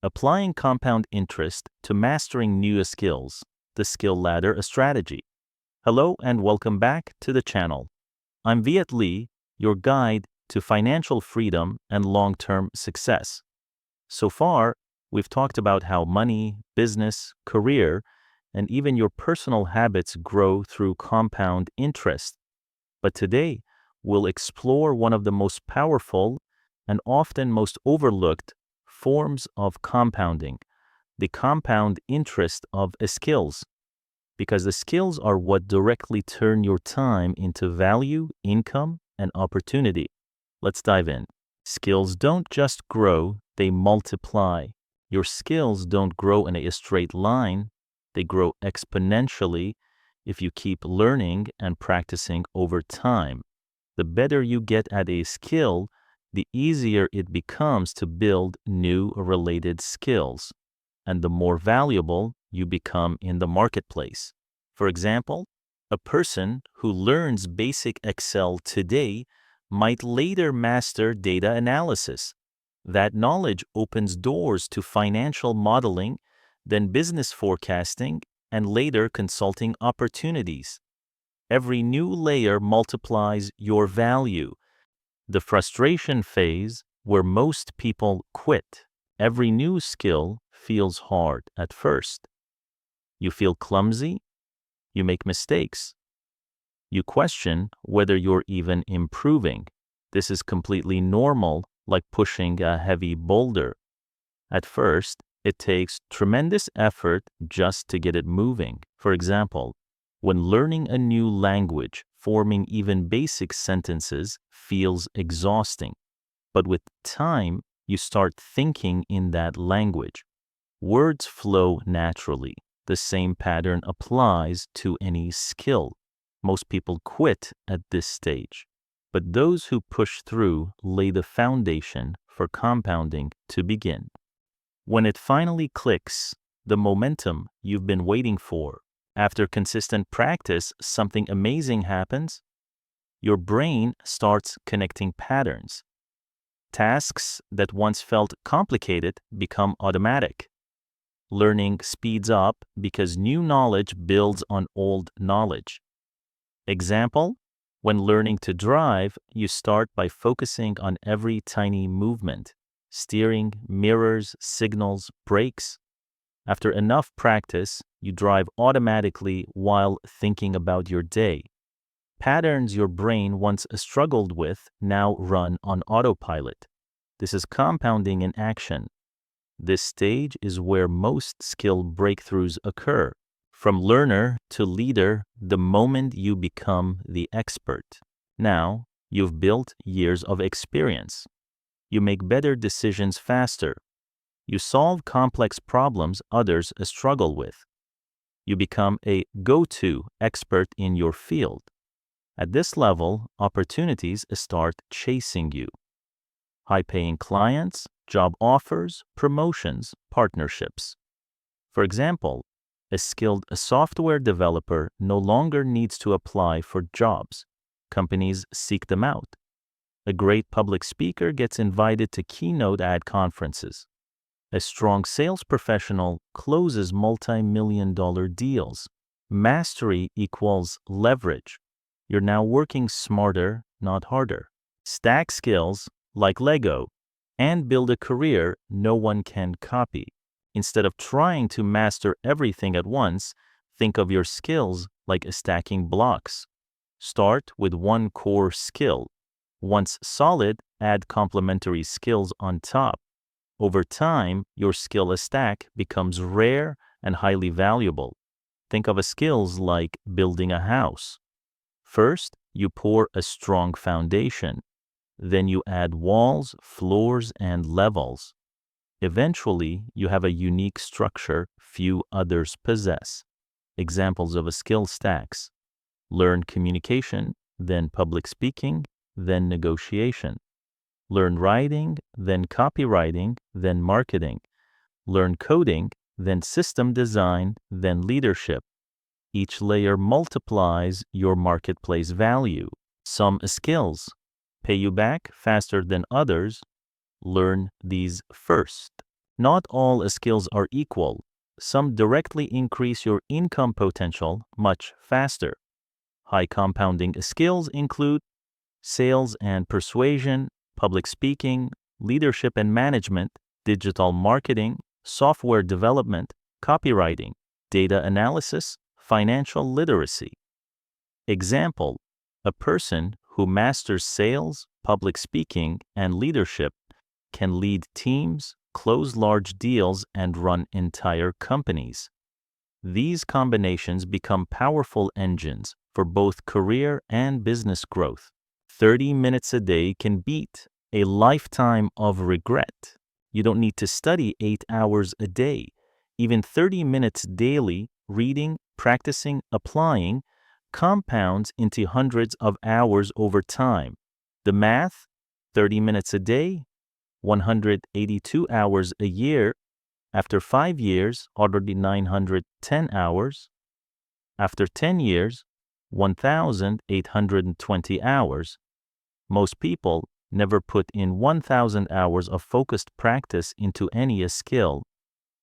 Applying compound interest to mastering new skills, the skill ladder, a strategy. Hello and welcome back to the channel. I'm Viet, your guide to financial freedom and long-term success. So far, we've talked about how money, business, career, and even your personal habits grow through compound interest. But today, we'll explore one of the most powerful and often most overlooked forms of compounding, the compound interest of skills. Because the skills are what directly turn your time into value, income, and opportunity. Let's dive in. Skills don't just grow, they multiply. Your skills don't grow in a straight line, they grow exponentially if you keep learning and practicing over time. The better you get at a skill, the easier it becomes to build new related skills, and the more valuable you become in the marketplace. For example, a person who learns basic Excel today might later master data analysis. That knowledge opens doors to financial modeling, then business forecasting, and later consulting opportunities. Every new layer multiplies your value. The frustration phase, where most people quit. Every new skill feels hard at first. You feel clumsy. You make mistakes. You question whether you're even improving. This is completely normal, like pushing a heavy boulder. At first, it takes tremendous effort just to get it moving. For example, when learning a new language, forming even basic sentences feels exhausting. But with time, you start thinking in that language. Words flow naturally. The same pattern applies to any skill. Most people quit at this stage, but those who push through lay the foundation for compounding to begin. When it finally clicks, the momentum you've been waiting for, after consistent practice, something amazing happens. Your brain starts connecting patterns. Tasks that once felt complicated become automatic. Learning speeds up because new knowledge builds on old knowledge. Example, when learning to drive, you start by focusing on every tiny movement, steering, mirrors, signals, brakes. After enough practice, you drive automatically while thinking about your day. Patterns your brain once struggled with now run on autopilot. This is compounding in action. This stage is where most skill breakthroughs occur. From learner to leader, the moment you become the expert. Now, you've built years of experience. You make better decisions faster. You solve complex problems others struggle with. You become a go-to expert in your field. At this level, opportunities start chasing you. High-paying clients, job offers, promotions, partnerships. For example, a skilled software developer no longer needs to apply for jobs. Companies seek them out. A great public speaker gets invited to keynote at conferences. A strong sales professional closes multi-million-dollar deals. Mastery equals leverage. You're now working smarter, not harder. Stack skills like Lego and build a career no one can copy. Instead of trying to master everything at once, think of your skills like stacking blocks. Start with one core skill. Once solid, add complementary skills on top. Over time, your skill stack becomes rare and highly valuable. Think of skills like building a house. First, you pour a strong foundation. Then you add walls, floors, and levels. Eventually, you have a unique structure few others possess. Examples of skill stacks. Learn communication, then public speaking, then negotiation. Learn writing, then copywriting, then marketing. Learn coding, then system design, then leadership. Each layer multiplies your marketplace value. Some skills pay you back faster than others. Learn these first. Not all skills are equal. Some directly increase your income potential much faster. High compounding skills include sales and persuasion, public speaking, leadership and management, digital marketing, software development, copywriting, data analysis, financial literacy. Example: a person who masters sales, public speaking, and leadership can lead teams, close large deals, and run entire companies. These combinations become powerful engines for both career and business growth. 30 minutes a day can beat a lifetime of regret. You don't need to study 8 hours a day. Even 30 minutes daily, reading, practicing, applying, compounds into hundreds of hours over time. The math: 30 minutes a day, 182 hours a year. After 5 years, already 910 hours. After 10 years, 1,820 hours. Most people never put in 1,000 hours of focused practice into any skill,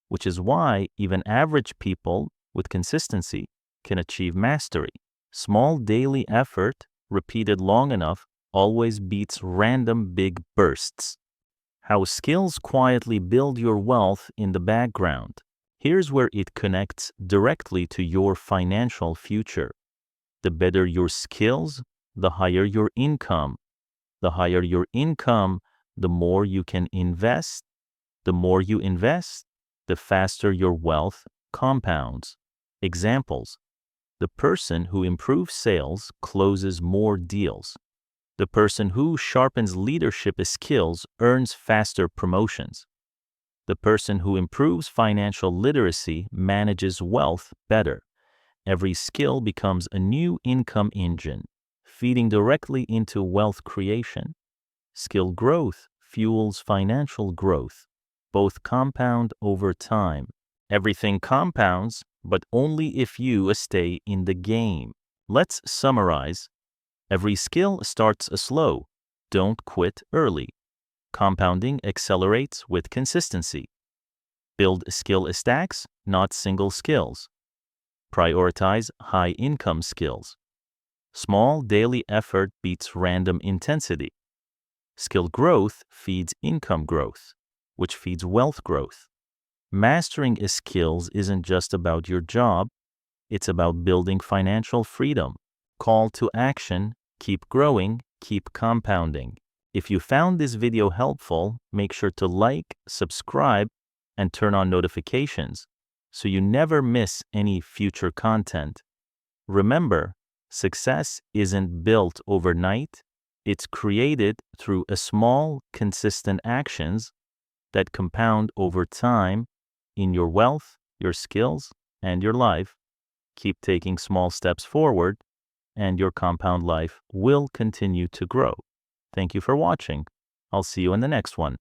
which is why even average people with consistency can achieve mastery. Small daily effort, repeated long enough, always beats random big bursts. How skills quietly build your wealth in the background. Here's where it connects directly to your financial future. The better your skills, the higher your income. The higher your income, the more you can invest. The more you invest, the faster your wealth compounds. Examples: the person who improves sales closes more deals. The person who sharpens leadership skills earns faster promotions. The person who improves financial literacy manages wealth better. Every skill becomes a new income engine, feeding directly into wealth creation. Skill growth fuels financial growth. Both compound over time. Everything compounds, but only if you stay in the game. Let's summarize. Every skill starts slow. Don't quit early. Compounding accelerates with consistency. Build skill stacks, not single skills. Prioritize high-income skills. Small daily effort beats random intensity. Skill growth feeds income growth, which feeds wealth growth. Mastering skills isn't just about your job, it's about building financial freedom. Call to action: keep growing, keep compounding. If you found this video helpful, make sure to like, subscribe, and turn on notifications so you never miss any future content. Remember, success isn't built overnight. It's created through small, consistent actions that compound over time in your wealth, your skills, and your life. Keep taking small steps forward, and your compound life will continue to grow. Thank you for watching. I'll see you in the next one.